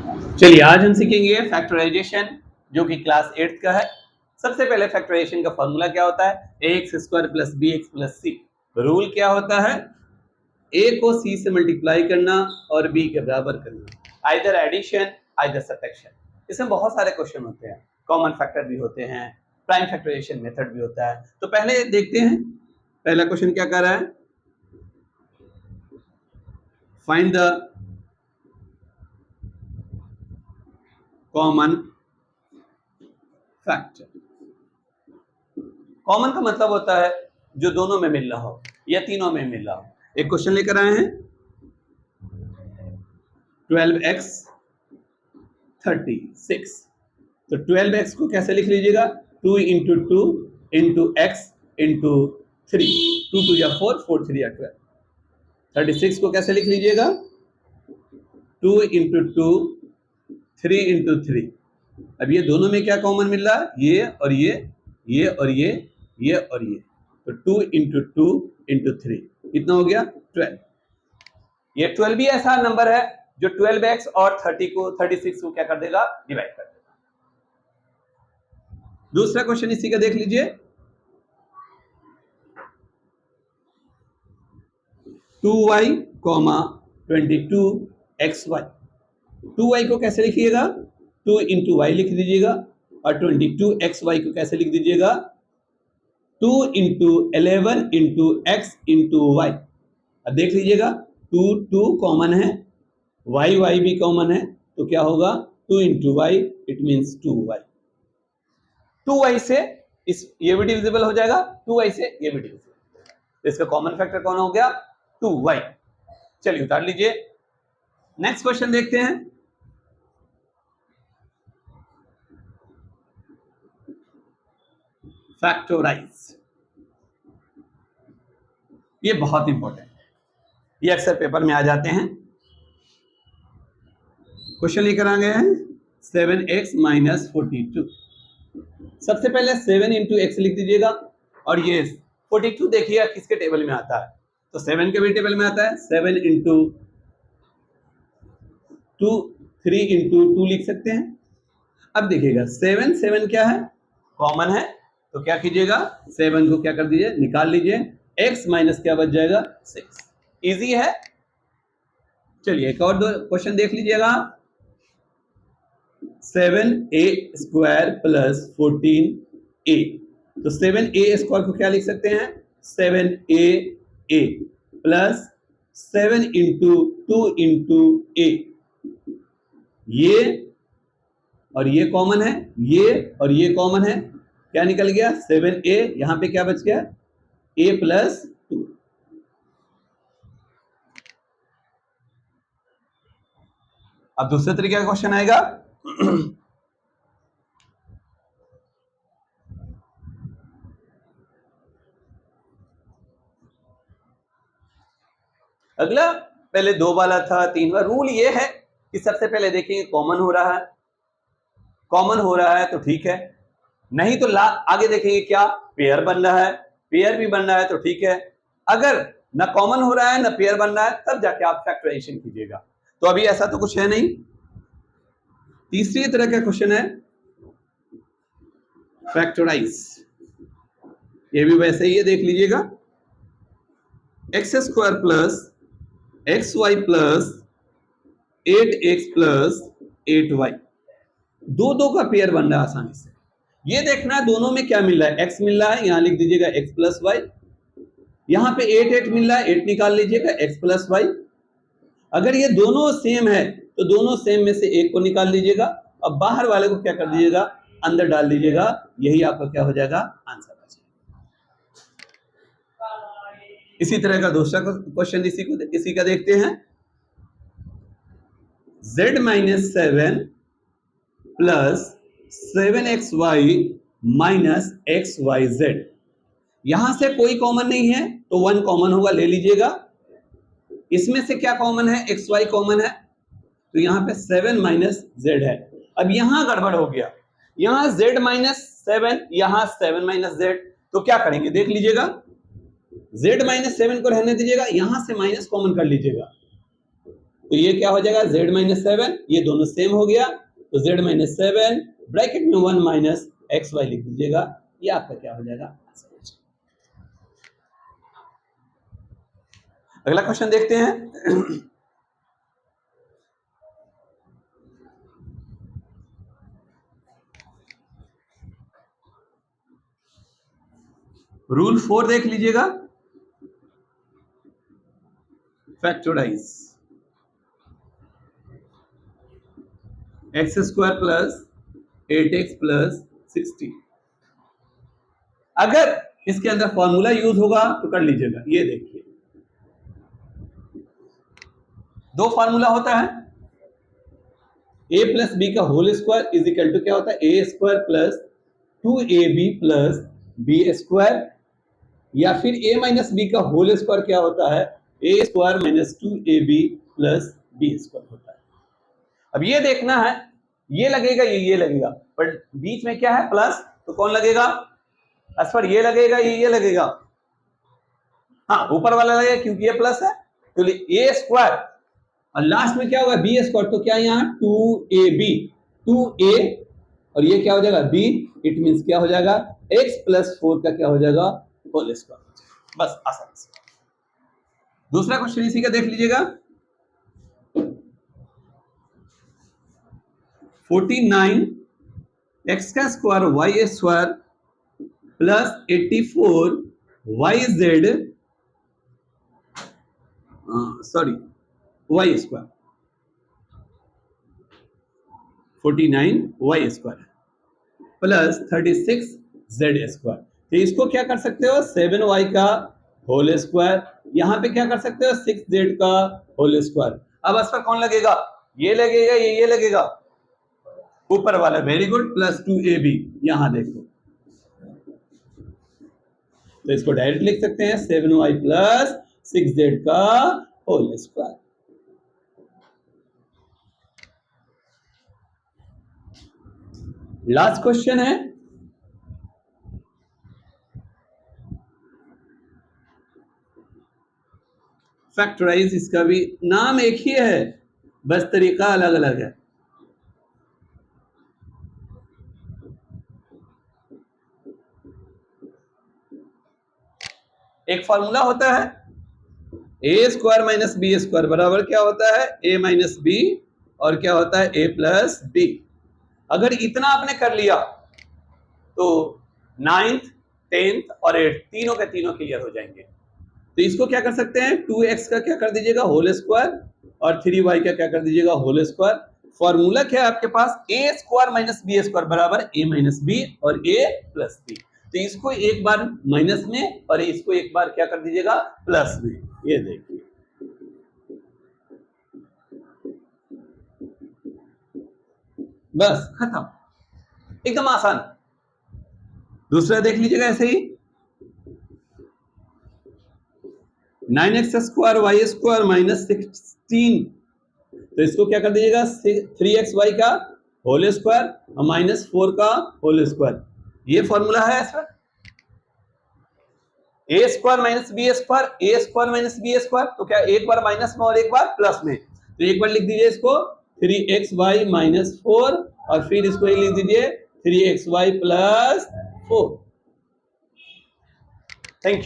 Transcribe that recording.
चलिए आज हम सीखेंगे फैक्टराइजेशन जो कि क्लास 8th का है। सबसे पहले फैक्टराइजेशन का फॉर्मूला क्या होता है? ax² plus bx plus c। Rule क्या होता है? a को c से मल्टीप्लाई करना और b के बराबर करना, आइदर एडिशन आइदर सब्ट्रैक्शन। इसमें बहुत सारे क्वेश्चन होते हैं, कॉमन फैक्टर भी होते हैं, प्राइम फैक्टराइजेशन मेथड भी होता है। तो पहले देखते हैं पहला क्वेश्चन क्या कर रहा है। Find the common factor. Common का मतलब होता है जो दोनों में मिल रहा हो या तीनों में मिल रहा हो। एक क्वेश्चन लेकर आए हैं 12x 36। तो 12x को कैसे लिख लीजिएगा? 2 इंटू 2 इंटू एक्स इंटू 3, 2 2 या 4, 4 3 या 12। 36 को कैसे लिख लीजिएगा? 2 इंटू 2 3 इंटू 3। अब ये दोनों में क्या कॉमन मिल रहा है? ये और ये और ये और ये। तो 2 इंटू 2 इंटू 3 कितना हो गया? 12। ये 12 भी ऐसा नंबर है जो 12x और 36 को क्या कर देगा? डिवाइड कर देगा। दूसरा क्वेश्चन इसी का देख लीजिए। 2y, 22xy। 2y को कैसे लिखिएगा? 2 इंटू वाई लिख दीजिएगा और 22xy को कैसे लिख दीजिएगा? 2 into 11 into x into y. अब देख लीजिएगा 2 2 कॉमन है, y भी कॉमन है, तो क्या होगा? 2 into why it means 2y। 2y से ये भी डिविजिबल हो जाएगा, 2y से ये भी डिविजिबल। तो इसका कॉमन फैक्टर कौन हो गया? 2y। चलिए उतार लीजिए। नेक्स्ट क्वेश्चन देखते हैं। फैक्टराइज, ये बहुत इंपॉर्टेंट है, ये अक्सर पेपर में आ जाते हैं। क्वेश्चन लेकर आ गए हैं 7x माइनस 42। सबसे पहले 7 इंटू एक्स लिख दीजिएगा और ये 42 देखिएगा किसके टेबल में आता है? तो 7 के भी टेबल में आता है। 7 इंटू 2, 3 इंटू 2 लिख सकते हैं। अब देखिएगा 7 7 क्या है? कॉमन है, तो क्या कीजिएगा? 7 को क्या कर दीजिए? निकाल लीजिए। x माइनस क्या बच जाएगा? 6। इजी है। चलिए एक और दो क्वेश्चन देख लीजिएगा। 7a² plus 14a। तो 7a² को क्या लिख सकते हैं? 7a plus 7 into 2 into a। ये और ये कॉमन है, ये और ये कॉमन है, क्या निकल गया? 7a। यहां पे क्या बच गया? a plus 2। अब दूसरे तरीके का क्वेश्चन आएगा। अगला पहले 2 वाला था, 3 वाला। रूल ये है कि सबसे पहले देखेंगे कॉमन हो रहा है, कॉमन हो रहा है तो ठीक है, नहीं तो आगे देखेंगे क्या पेयर बन रहा है, पेयर भी बन रहा है तो ठीक है। अगर ना कॉमन हो रहा है ना पेयर बन रहा है तब जाके आप फैक्टराइजेशन कीजिएगा। तो अभी ऐसा तो कुछ है नहीं। तीसरी तरह का क्वेश्चन है फैक्टराइज, ये भी वैसे ही है, देख लीजिएगा। x² plus xy plus 8x plus 8y। दो का पेयर बन रहा है आसानी से। ये देखना है दोनों में क्या मिल रहा है। x मिल रहा है, यहां लिख दीजिएगा x प्लस वाई। यहां पे 8 8 मिल रहा है, 8 निकाल लीजिएगा x प्लस वाई। अगर ये दोनों सेम है तो दोनों सेम में से एक को निकाल लीजिएगा और बाहर वाले को क्या कर दीजिएगा? अंदर डाल दीजिएगा। यही आपका क्या हो जाएगा? आंसर आ जाएगा। इसी तरह का दूसरा क्वेश्चन इसी का देखते हैं। z minus 7 plus 7xy minus xyz। यहां से कोई कॉमन नहीं है तो 1 कॉमन होगा, ले लीजिएगा। इसमें से क्या कॉमन है? xy कॉमन है, तो यहां पे 7 माइनस z है। अब यहां गड़बड़ हो गया, यहां z माइनस 7, यहां 7 माइनस z। तो क्या करेंगे? देख लीजिएगा, z माइनस 7 को रहने दीजिएगा, यहां से माइनस कॉमन कर लीजिएगा। तो ये क्या हो जाएगा z माइनस 7, ये दोनों सेम हो गया, तो z माइनस 7 ब्रैकेट में 1 माइनस एक्स वाई लिख दीजिएगा, ये आपका क्या हो जाएगा। अगला क्वेश्चन देखते हैं। रूल 4 देख लीजिएगा, factorise x square plus 8x plus 60। अगर इसके अंदर फॉर्मूला यूज होगा तो कर लीजिएगा। ये देखिए दो फॉर्मूला होता है, a प्लस बी का whole square is equal to क्या होता है, A square plus 2ab plus B square, या फिर a माइनस बी का होल स्क्वायर क्या होता है, A square minus 2ab plus B square होता है। अब ये देखना है, ये लगेगा ये लगेगा, पर बीच में क्या है प्लस, तो कौन लगेगा, पर ये लगेगा ये लगेगा, हाँ ऊपर वाला लगेगा क्योंकि ये प्लस है, तो ए स्क्वायर और लास्ट में क्या होगा बी स्क्वायर, तो क्या यहाँ 2ab 2a और ये क्या हो जाएगा b, इट मींस क्या हो जाएगा x प्लस 4 का क्या हो जाएगा होल स्क्वायर, बस आसान से। दूसरा क्वेश्चन इसी का देख लीजिएगा, 49 x का square y square plus 84 yz y square 49 y square plus 36 z square. तो इसको क्या कर सकते हो 7y का होल स्क्वायर, यहां पे क्या कर सकते हो 6z का होल स्क्वायर। अब इस पर कौन लगेगा, ये लगेगा ये लगेगा, ऊपर वाला, वेरी गुड, प्लस 2ab, यहां देखो तो इसको डायरेक्ट लिख सकते हैं 7y प्लस 6z का होल स्क्वायर। लास्ट क्वेश्चन है, फैक्टराइज, इसका भी नाम एक ही है बस तरीका अलग अलग है। एक फॉर्मूला होता है A square minus B square बराबर क्या होता है ए माइनस बी, और क्या होता है ए प्लस बी। अगर इतना आपने कर लिया तो 9th 10th और 8th तीनों के तीनों क्लियर हो जाएंगे। तो इसको क्या कर सकते हैं 2x का क्या कर दीजिएगा होल स्क्वायर और 3y का क्या कर दीजिएगा होल स्क्वायर। फॉर्मूला क्या है आपके पास ए स्क्वायर माइनस बी स्क्वायर बराबर ए माइनस बी और ए प्लस बी। तो इसको एक बार माइनस में और इसको एक बार क्या कर दीजिएगा प्लस में, ये देखिए बस खत्म, एकदम आसान। दूसरा देख लीजिएगा ऐसे ही 9x square y square minus 16, तो इसको क्या कर दीजिएगा 3xy का होल स्क्वायर और माइनस 4 का होल स्क्वायर। ये फॉर्मूला है इसका ए स्क्वायर माइनस बी स्क्वायर, ए स्क्वायर माइनस बी स्क्वायर, तो क्या एक बार माइनस में और एक बार प्लस में, तो एक बार लिख दीजिए इसको 3xy माइनस 4 और फिर इसको लिख दीजिए 3xy प्लस 4। Thank you.